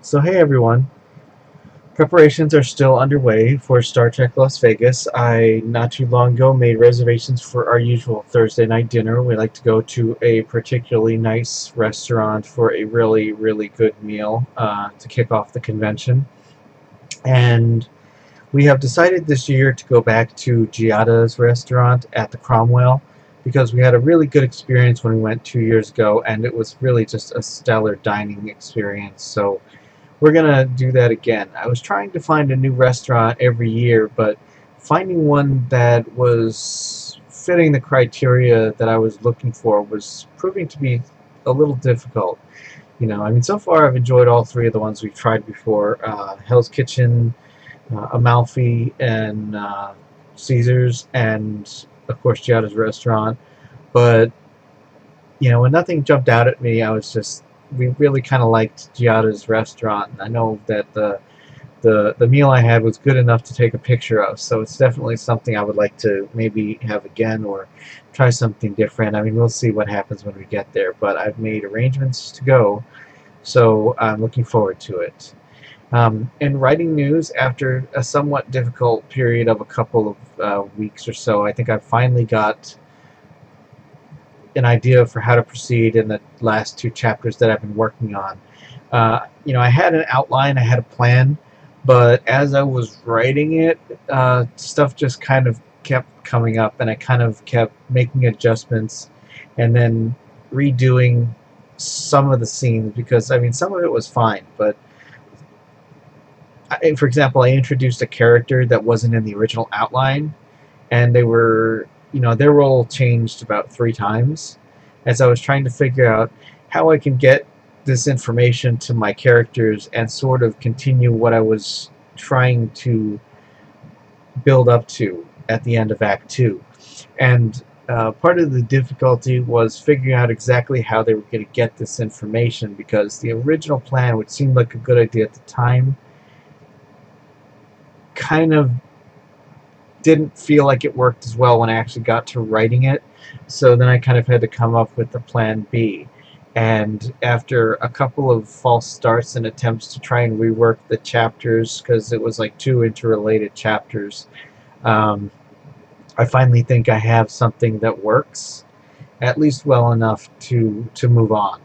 So hey everyone, preparations are still underway for Star Trek Las Vegas. I not too long ago made reservations for our usual Thursday night dinner. We like to go to a particularly nice restaurant for a really good meal to kick off the convention. And we have decided this year to go back to Giada's restaurant at the Cromwell because we had a really good experience when we went 2 years ago, and it was really just a stellar dining experience. So we're gonna do that again. I was trying to find a new restaurant every year, but finding one that was fitting the criteria that I was looking for was proving to be a little difficult. I mean, so far I've enjoyed all three of the ones we've tried before: Hell's Kitchen, Amalfi, and Caesar's, and of course Giada's restaurant. But when nothing jumped out at me, we really kind of liked Giada's restaurant, and I know that the meal I had was good enough to take a picture of, so it's definitely something I would like to maybe have again or try something different. I mean, we'll see what happens when we get there, but I've made arrangements to go, so I'm looking forward to it. In writing news, after a somewhat difficult period of a couple of weeks or so, I think I've finally got an idea for how to proceed in the last two chapters that I've been working on. I had an outline, I had a plan, but as I was writing it, stuff just kind of kept coming up, and I kind of kept making adjustments and then redoing some of the scenes because, I mean, some of it was fine, but for example, I introduced a character that wasn't in the original outline, and their role changed about 3 times as I was trying to figure out how I can get this information to my characters and sort of continue what I was trying to build up to at the end of Act 2. And part of the difficulty was figuring out exactly how they were going to get this information, because the original plan, which seemed like a good idea at the time, kind of didn't feel like it worked as well when I actually got to writing it. So then I kind of had to come up with the plan B. And after a couple of false starts and attempts to try and rework the chapters, because it was like 2 interrelated chapters, I finally think I have something that works, at least well enough to move on.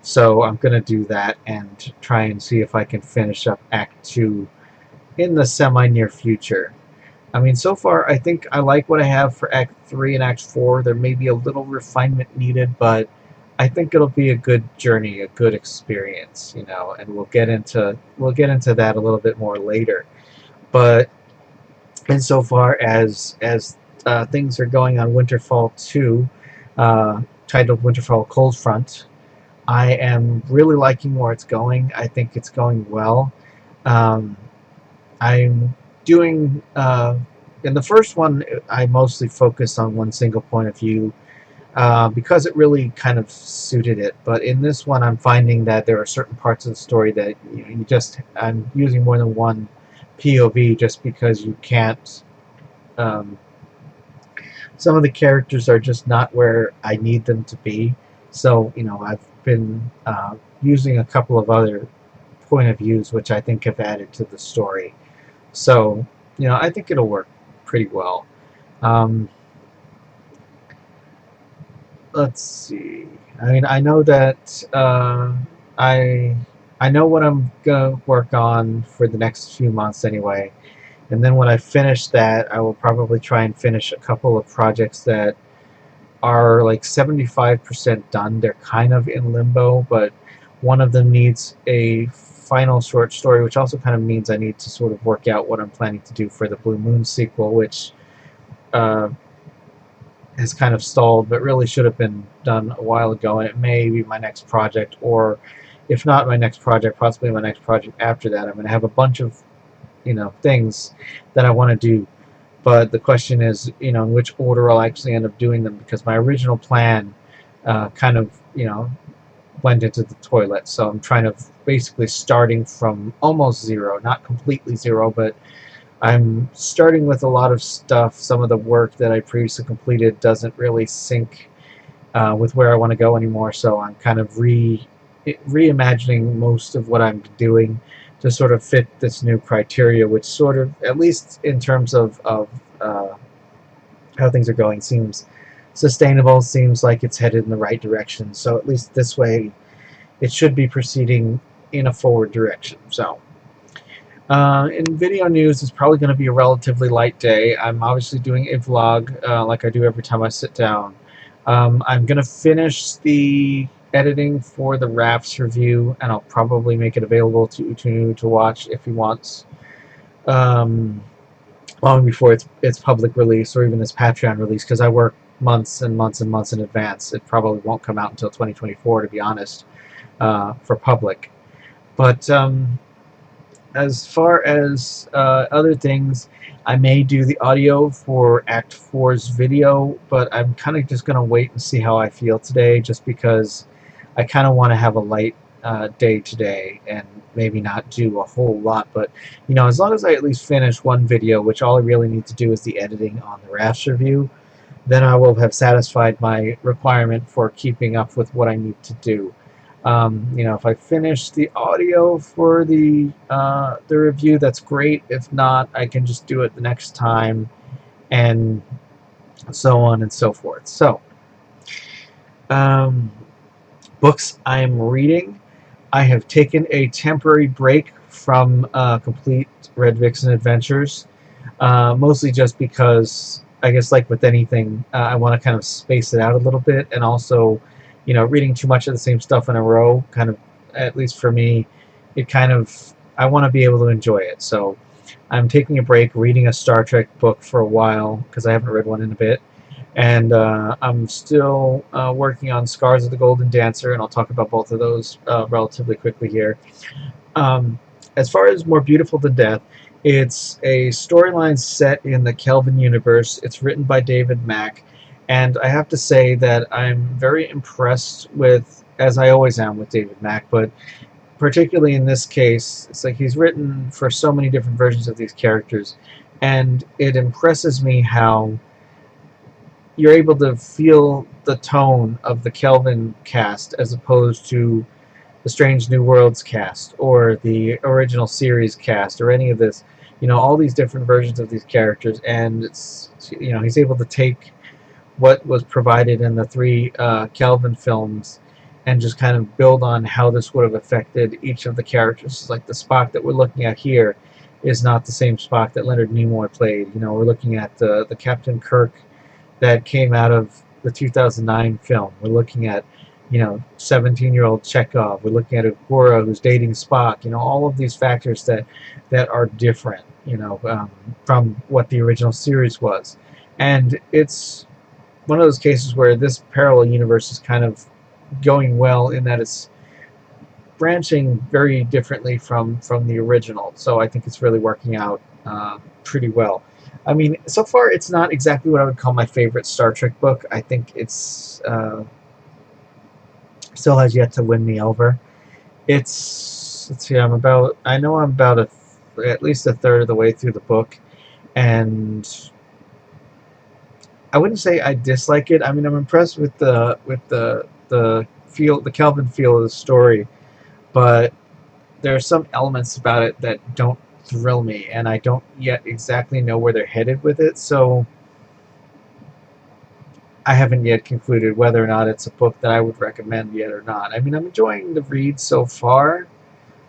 So I'm going to do that and try and see if I can finish up Act 2 in the semi-near future. I mean, so far, I think I like what I have for Act 3 and Act 4. There may be a little refinement needed, but I think it'll be a good journey, a good experience, and we'll get into that a little bit more later. But insofar as things are going on Winterfall 2, titled Winterfall Cold Front, I am really liking where it's going. I think it's going well. I'm doing in the first one, I mostly focused on one single point of view because it really kind of suited it. But in this one, I'm finding that there are certain parts of the story that I'm using more than one POV just because you can't. Some of the characters are just not where I need them to be. So I've been using a couple of other point of views, which I think have added to the story. So, I think it'll work pretty well. Let's see. I mean, I know that I know what I'm gonna work on for the next few months anyway. And then when I finish that, I will probably try and finish a couple of projects that are like 75% done. They're kind of in limbo, but one of them needs a final short story, which also kind of means I need to sort of work out what I'm planning to do for the Blue Moon sequel, which has kind of stalled, but really should have been done a while ago, and it may be my next project, or if not my next project, possibly my next project after that. I'm going to have a bunch of things that I want to do, but the question is, in which order I'll actually end up doing them, because my original plan kind of, went into the toilet. So I'm trying to basically starting from almost zero, not completely zero, but I'm starting with a lot of stuff. Some of the work that I previously completed doesn't really sync with where I want to go anymore, so I'm kind of reimagining most of what I'm doing to sort of fit this new criteria, which sort of, at least in terms of how things are going, seems sustainable, seems like it's headed in the right direction. So at least this way, it should be proceeding in a forward direction. So in video news, it's probably going to be a relatively light day. I'm obviously doing a vlog like I do every time I sit down. I'm going to finish the editing for the Rafts review, and I'll probably make it available to watch if he wants, long before its public release or even its Patreon release, because I work months and months and months in advance. It probably won't come out until 2024, to be honest, for public. But as far as other things, I may do the audio for Act 4's video, but I'm kind of just going to wait and see how I feel today, just because I kind of want to have a light day today and maybe not do a whole lot. But, you know, as long as I at least finish one video, which all I really need to do is the editing on the Rafts review, then I will have satisfied my requirement for keeping up with what I need to do. You know, if I finish the audio for the review, that's great. If not, I can just do it the next time, and so on and so forth. So, books I'm reading. I have taken a temporary break from complete Red Vixen Adventures, mostly just because, I guess, like with anything, I want to kind of space it out a little bit, and also, you know, reading too much of the same stuff in a row, kind of, at least for me, it kind of, I want to be able to enjoy it. So I'm taking a break, reading a Star Trek book for a while, because I haven't read one in a bit. And I'm still working on Scars of the Golden Dancer, and I'll talk about both of those relatively quickly here. As far as More Beautiful Than Death, it's a storyline set in the Kelvin universe. It's written by David Mack. And I have to say that I'm very impressed with, as I always am with David Mack, but particularly in this case, it's like he's written for so many different versions of these characters, and it impresses me how you're able to feel the tone of the Kelvin cast as opposed to the Strange New Worlds cast or the original series cast or any of this. You know, all these different versions of these characters, and it's, you know, he's able to take what was provided in the three Kelvin films and just kind of build on how this would have affected each of the characters. Like the Spock that we're looking at here is not the same Spock that Leonard Nimoy played. You know, we're looking at the Captain Kirk that came out of the 2009 film. We're looking at, you know, 17-year-old Chekhov. We're looking at Uhura, who's dating Spock. You know, all of these factors that are different, you know, from what the original series was. And it's one of those cases where this parallel universe is kind of going well in that it's branching very differently from the original. So I think it's really working out pretty well. I mean, so far it's not exactly what I would call my favorite Star Trek book. I think it's still has yet to win me over. It's, let's see, I know I'm about at least a third of the way through the book, and I wouldn't say I dislike it. I mean, I'm impressed with the feel, the Kelvin feel of the story, but there are some elements about it that don't thrill me, and I don't yet exactly know where they're headed with it. So I haven't yet concluded whether or not it's a book that I would recommend yet or not. I mean, I'm enjoying the read so far,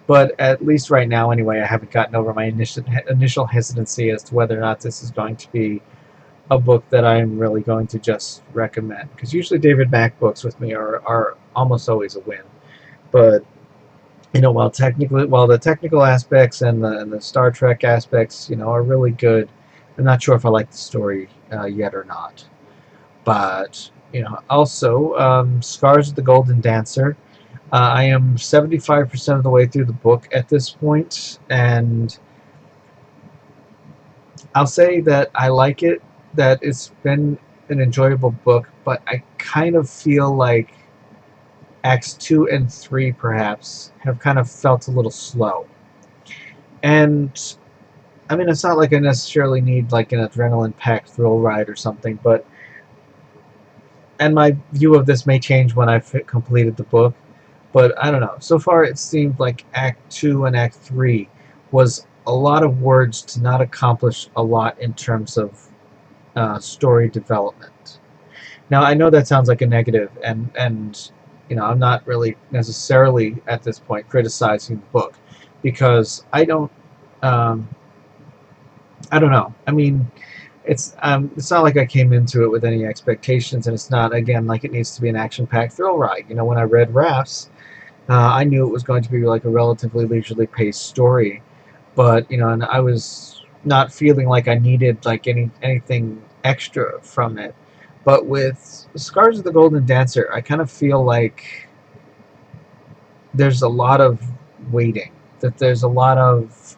but at least right now, anyway, I haven't gotten over my initial hesitancy as to whether or not this is going to be a book that I'm really going to just recommend, because usually David Mack books with me are almost always a win. But, you know, while the technical aspects and the Star Trek aspects, you know, are really good, I'm not sure if I like the story yet or not. But, you know, also Scars of the Golden Dancer. I am 75% of the way through the book at this point, and I'll say that I like it, that it's been an enjoyable book, but I kind of feel like Acts 2 and 3 perhaps have kind of felt a little slow. And I mean, it's not like I necessarily need like an adrenaline-packed thrill ride or something, but, and my view of this may change when I've completed the book, But I don't know. So far, it seemed like Act 2 and Act 3 was a lot of words to not accomplish a lot in terms of story development. Now, I know that sounds like a negative, and I'm not really necessarily at this point criticizing the book because um, I don't know. I mean, it's not like I came into it with any expectations, and it's not again like it needs to be an action-packed thrill ride. When I read Rafts, I knew it was going to be like a relatively leisurely paced story, but and I was not feeling like I needed like anything extra from it. But with Scars of the Golden Dancer, I kind of feel like there's a lot of waiting. That there's a lot of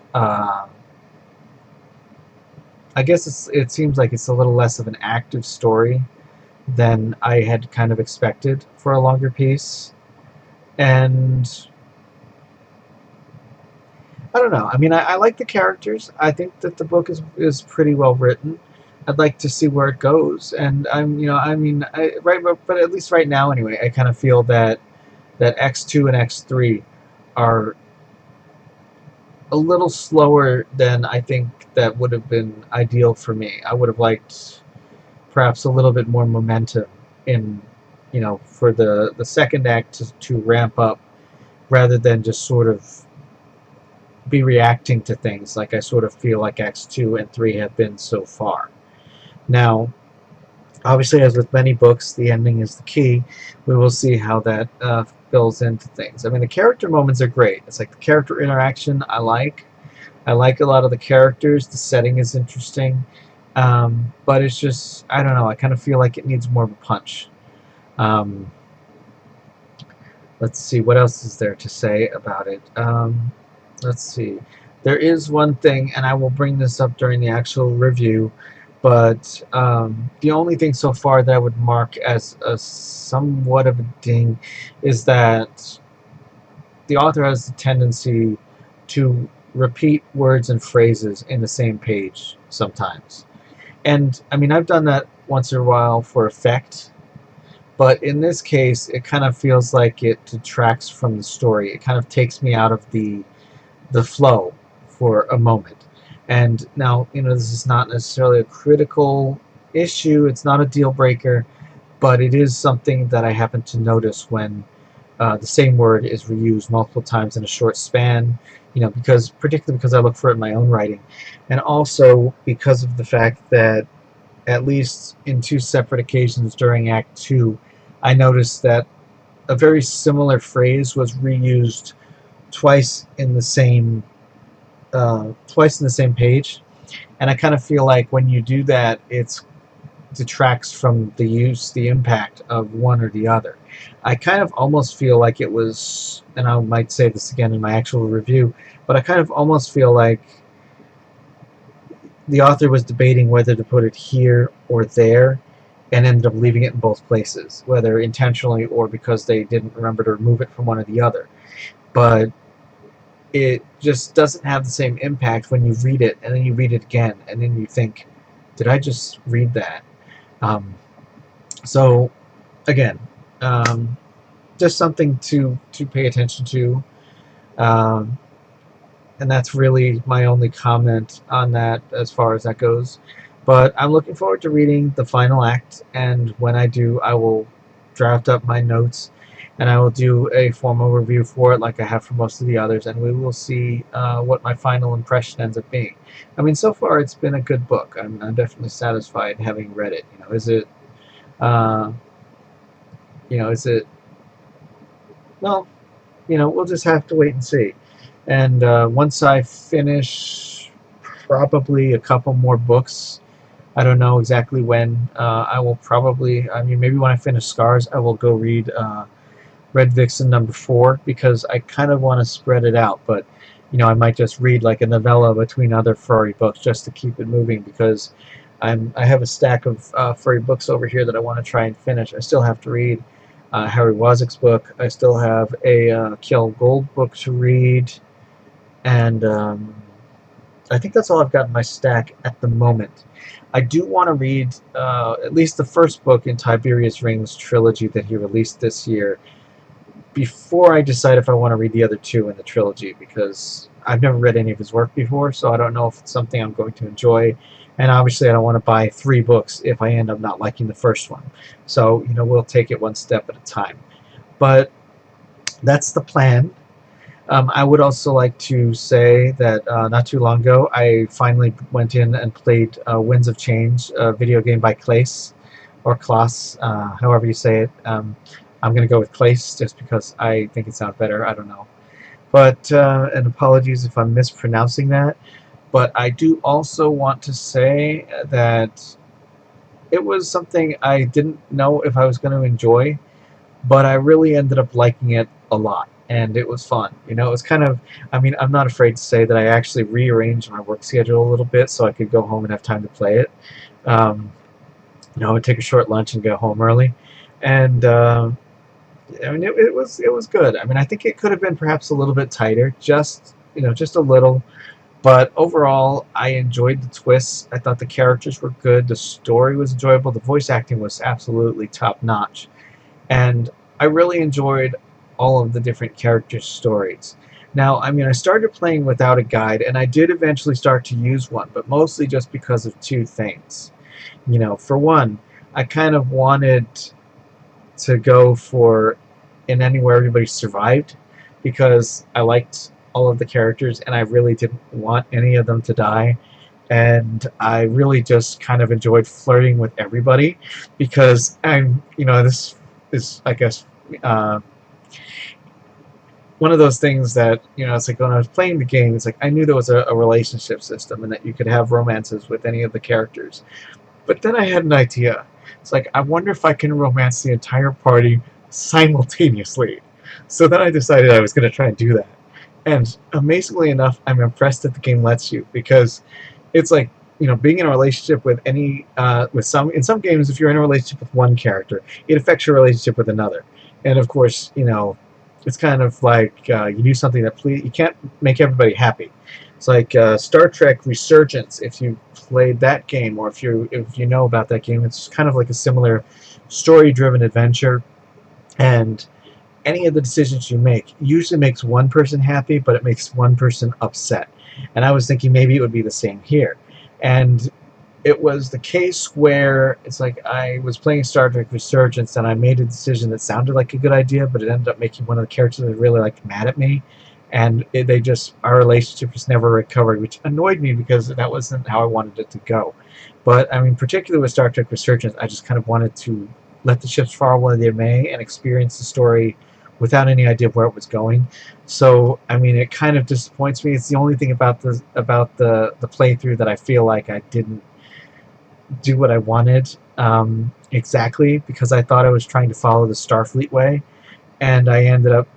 I guess it seems like it's a little less of an active story than I had kind of expected for a longer piece. And I don't know. I mean, I like the characters. I think that the book is pretty well written. I'd like to see where it goes, and right, but at least right now, anyway, I kind of feel that X2 and X3 are a little slower than I think that would have been ideal for me. I would have liked perhaps a little bit more momentum in, for the second act to ramp up rather than just sort of be reacting to things like I sort of feel like Acts 2 and 3 have been so far. Now, obviously, as with many books, the ending is the key. We will see how that fills into things. I mean, the character moments are great. It's like the character interaction I like. I like a lot of the characters. The setting is interesting. But it's just, I don't know, I kind of feel like it needs more of a punch. Um, let's see, what else is there to say about it? Let's see. There is one thing, and I will bring this up during the actual review, but the only thing so far that I would mark as a somewhat of a ding is that the author has the tendency to repeat words and phrases in the same page sometimes. And I mean, I've done that once in a while for effect, but in this case, it kind of feels like it detracts from the story. It kind of takes me out of the flow for a moment. And now, this is not necessarily a critical issue. It's not a deal breaker, but it is something that I happen to notice when the same word is reused multiple times in a short span. Particularly because I look for it in my own writing, and also because of the fact that at least in two separate occasions during Act 2, I noticed that a very similar phrase was reused twice in the same page, and I kind of feel like when you do that, it detracts from the impact of one or the other. I kind of almost feel like it was, and I might say this again in my actual review, but I kind of almost feel like the author was debating whether to put it here or there, and ended up leaving it in both places, whether intentionally or because they didn't remember to remove it from one or the other. But it just doesn't have the same impact when you read it, and then you read it again, and then you think, did I just read that? So, again, just something to pay attention to. Um, and that's really my only comment on that as far as that goes. But I'm looking forward to reading the final act, and when I do, I will draft up my notes, and I will do a formal review for it like I have for most of the others, and we will see what my final impression ends up being. I mean, so far it's been a good book. I'm definitely satisfied having read it. Uh, is it, well, we'll just have to wait and see. And once I finish probably a couple more books, I don't know exactly when, I will probably, I mean, maybe when I finish Scars, I will go read Red Vixen #4, because I kind of want to spread it out, but I might just read like a novella between other furry books just to keep it moving, because I have a stack of furry books over here that I want to try and finish. I still have to read Harry Wozniak's book. I still have a Kjell Gold book to read, and I think that's all I've got in my stack at the moment. I do want to read at least the first book in Tiberius Ring's trilogy that he released this year. before I decide if I want to read the other two in the trilogy, because I've never read any of his work before, so I don't know if it's something I'm going to enjoy. And obviously, I don't want to buy 3 books if I end up not liking the first one. So, we'll take it one step at a time. But that's the plan. I would also like to say that not too long ago, I finally went in and played Winds of Change, a video game by Claes, or Klaas, however you say it. I'm going to go with Claes just because I think it sounds better. I don't know. But, and apologies if I'm mispronouncing that. But I do also want to say that it was something I didn't know if I was going to enjoy, but I really ended up liking it a lot, and it was fun. It was kind of, I'm not afraid to say that I actually rearranged my work schedule a little bit so I could go home and have time to play it. I would take a short lunch and go home early, and it was good. I think it could have been perhaps a little bit tighter, just a little. But overall, I enjoyed the twists. I thought the characters were good. The story was enjoyable. The voice acting was absolutely top notch. And I really enjoyed all of the different characters' stories. Now, I started playing without a guide, and I did eventually start to use one, but mostly just because of two things. For one, I kind of wanted to go for an ending where everybody survived, because I liked all of the characters, and I really didn't want any of them to die. And I really just kind of enjoyed flirting with everybody, because this is, I guess, one of those things that, it's like when I was playing the game, it's like I knew there was a relationship system and that you could have romances with any of the characters. But then I had an idea. It's like, I wonder if I can romance the entire party simultaneously. So then I decided I was going to try and do that. And amazingly enough, I'm impressed that the game lets you, because it's like, being in a relationship with in some games, if you're in a relationship with one character, it affects your relationship with another. And of course, it's kind of like you do something that you can't make everybody happy. It's like Star Trek Resurgence. If you played that game, or if you know about that game, it's kind of like a similar story-driven adventure, and any of the decisions you make usually makes one person happy, but it makes one person upset. And I was thinking maybe it would be the same here. And it was the case where it's like I was playing Star Trek Resurgence, and I made a decision that sounded like a good idea, but it ended up making one of the characters that really liked mad at me, and our relationship just never recovered, which annoyed me because that wasn't how I wanted it to go. But particularly with Star Trek Resurgence, I just kind of wanted to let the ships fall where they may and experience the story without any idea of where it was going. So it kind of disappoints me. It's the only thing about the playthrough that I feel like I didn't do what I wanted exactly, because I thought I was trying to follow the Starfleet way, and I ended up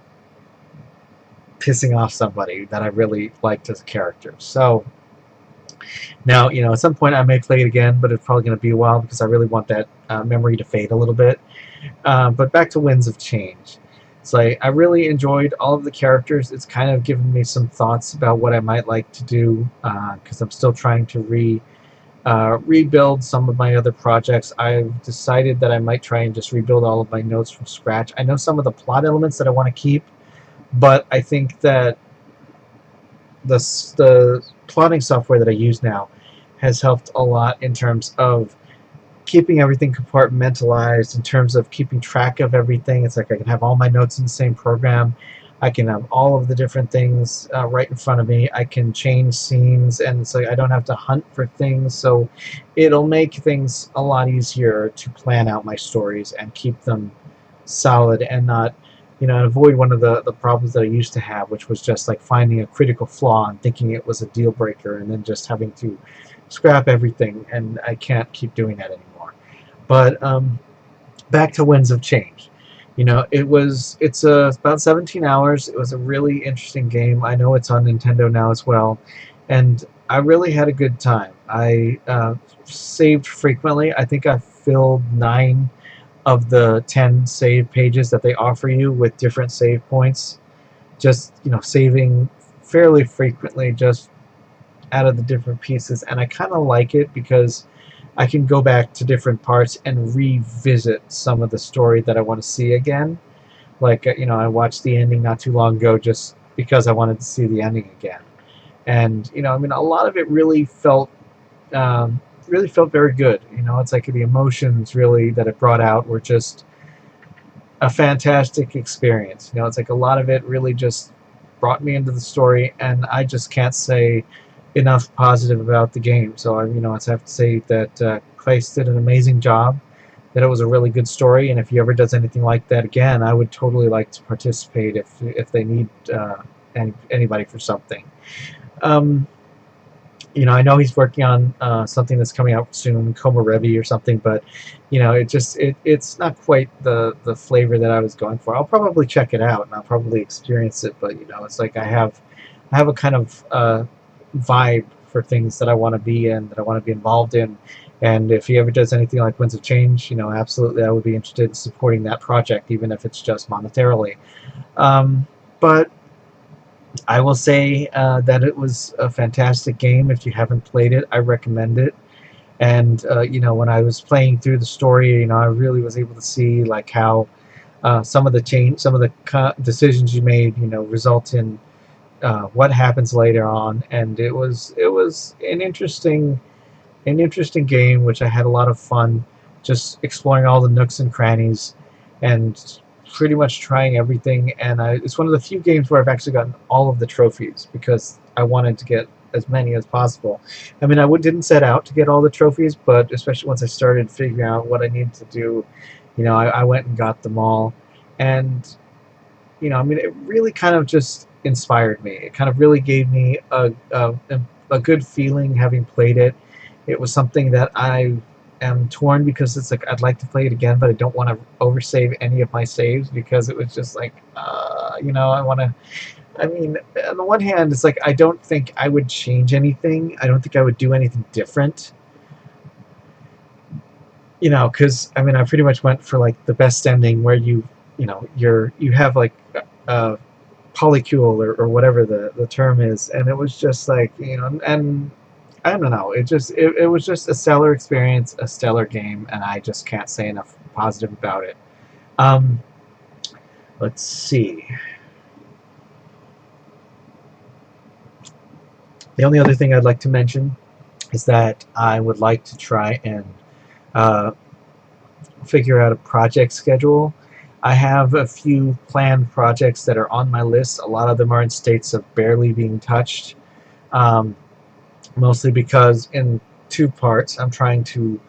pissing off somebody that I really liked as a character. So now, at some point I may play it again, but it's probably going to be a while because I really want that memory to fade a little bit. But back to Winds of Change. It's like I really enjoyed all of the characters. It's kind of given me some thoughts about what I might like to do, because I'm still trying to rebuild some of my other projects. I've decided that I might try and just rebuild all of my notes from scratch. I know some of the plot elements that I want to keep, but I think that the plotting software that I use now has helped a lot in terms of keeping everything compartmentalized, in terms of keeping track of everything. It's like I can have all my notes in the same program. I can have all of the different things right in front of me. I can change scenes, and it's like I don't have to hunt for things, so it'll make things a lot easier to plan out my stories and keep them solid, and not, avoid one of the problems that I used to have, which was just like finding a critical flaw and thinking it was a deal breaker, and then just having to scrap everything, and I can't keep doing that anymore. But back to Winds of Change. It's about 17 hours. It was a really interesting game. I know it's on Nintendo now as well, and I really had a good time. I saved frequently. I think I filled 9 of the 10 save pages that they offer you with different save points. Just, saving fairly frequently, just out of the different pieces, and I kind of like it because I can go back to different parts and revisit some of the story that I want to see again. Like, I watched the ending not too long ago just because I wanted to see the ending again. And I mean, a lot of it really felt very good. It's like the emotions really that it brought out were just a fantastic experience. It's like a lot of it really just brought me into the story, and I just can't say enough positive about the game. So I have to say that Clace did an amazing job. That it was a really good story, and if he ever does anything like that again, I would totally like to participate if they need anybody for something. Um, I know he's working on something that's coming out soon, Coma Revi or something, but it's not quite the flavor that I was going for. I'll probably check it out and I'll probably experience it, but it's like I have a kind of vibe for things that I want to be in, that I want to be involved in, and if he ever does anything like Winds of Change, absolutely I would be interested in supporting that project, even if it's just monetarily. But I will say that it was a fantastic game. If you haven't played it, I recommend it. And when I was playing through the story, I really was able to see like how some of the decisions you made, result in what happens later on. And it was an interesting game, which I had a lot of fun just exploring all the nooks and crannies and pretty much trying everything. And it's one of the few games where I've actually gotten all of the trophies because I wanted to get as many as possible. I mean, didn't set out to get all the trophies, but especially once I started figuring out what I needed to do, I went and got them all. And I mean, it really kind of just inspired me. It kind of really gave me a good feeling having played it. It was something that I am torn because it's like I'd like to play it again, but I don't want to oversave any of my saves because it was just like, I want to. I mean, on the one hand, it's like I don't think I would change anything. I don't think I would do anything different. Because I mean, I pretty much went for like the best ending where you have like a polycule or whatever the term is, and it was just like and I don't know, it was just a stellar experience, a stellar game, and I just can't say enough positive about it. Um, let's see. The only other thing I'd like to mention is that I would like to try and uh, figure out a project schedule. I have a few planned projects that are on my list. A lot of them are in states of barely being touched, um, mostly because in two parts I'm trying to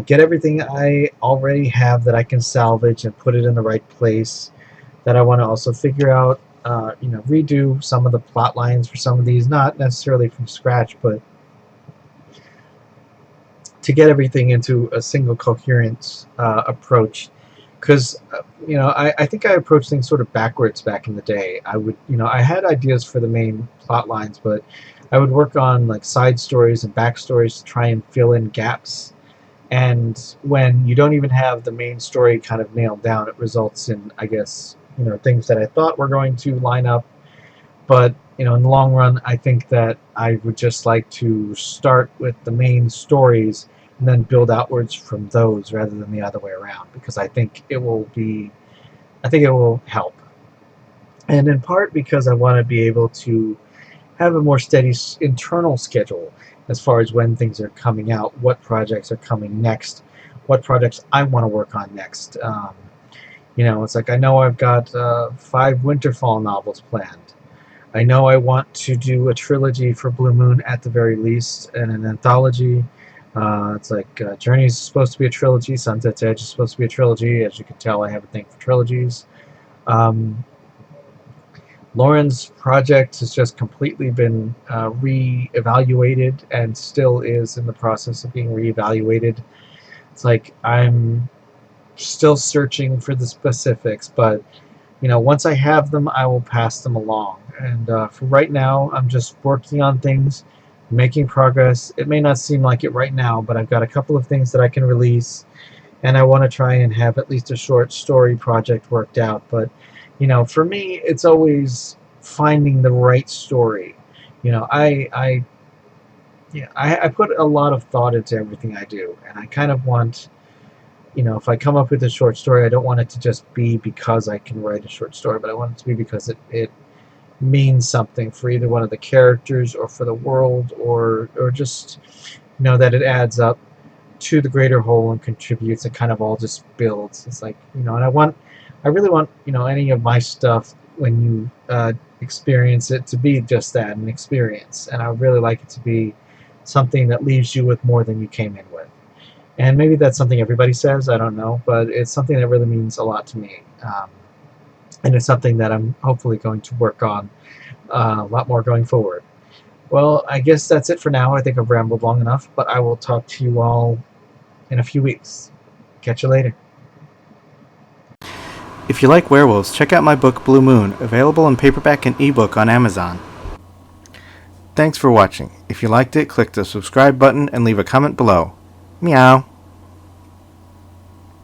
get everything I already have that I can salvage and put it in the right place. That I want to also figure out, redo some of the plot lines for some of these, not necessarily from scratch, but to get everything into a single coherent approach. Because I think I approached things sort of backwards back in the day. I had ideas for the main plot lines, but I would work on like side stories and backstories to try and fill in gaps. And when you don't even have the main story kind of nailed down, it results in, I guess, things that I thought were going to line up. But in the long run, I think that I would just like to start with the main stories and then build outwards from those rather than the other way around, because I think it will help. And in part because I want to be able to have a more steady internal schedule as far as when things are coming out, what projects are coming next, what projects I want to work on next. It's like I know I've got 5 Winterfall novels planned. I know I want to do a trilogy for Blue Moon at the very least, and an anthology. It's like Journey is supposed to be a trilogy, Sunset's Edge is supposed to be a trilogy. As you can tell, I have a thing for trilogies. Um, Lauren's project has just completely been re-evaluated and still is in the process of being re-evaluated. It's like I'm still searching for the specifics, but once I have them, I will pass them along. And for right now, I'm just working on things, making progress. It may not seem like it right now, but I've got a couple of things that I can release, and I want to try and have at least a short story project worked out. But for me, it's always finding the right story. I put a lot of thought into everything I do, and I kind of want if I come up with a short story, I don't want it to just be because I can write a short story, but I want it to be because it means something for either one of the characters or for the world, or just that it adds up to the greater whole and contributes and kind of all just builds. It's like, and I really want any of my stuff, when you experience it, to be just that, an experience. And I would really like it to be something that leaves you with more than you came in with. And maybe that's something everybody says, I don't know, but it's something that really means a lot to me. And it's something that I'm hopefully going to work on a lot more going forward. Well, I guess that's it for now. I think I've rambled long enough, but I will talk to you all in a few weeks. Catch you later. If you like werewolves, check out my book Blue Moon, available in paperback and ebook on Amazon. Thanks for watching. If you liked it, click the subscribe button and leave a comment below. Meow.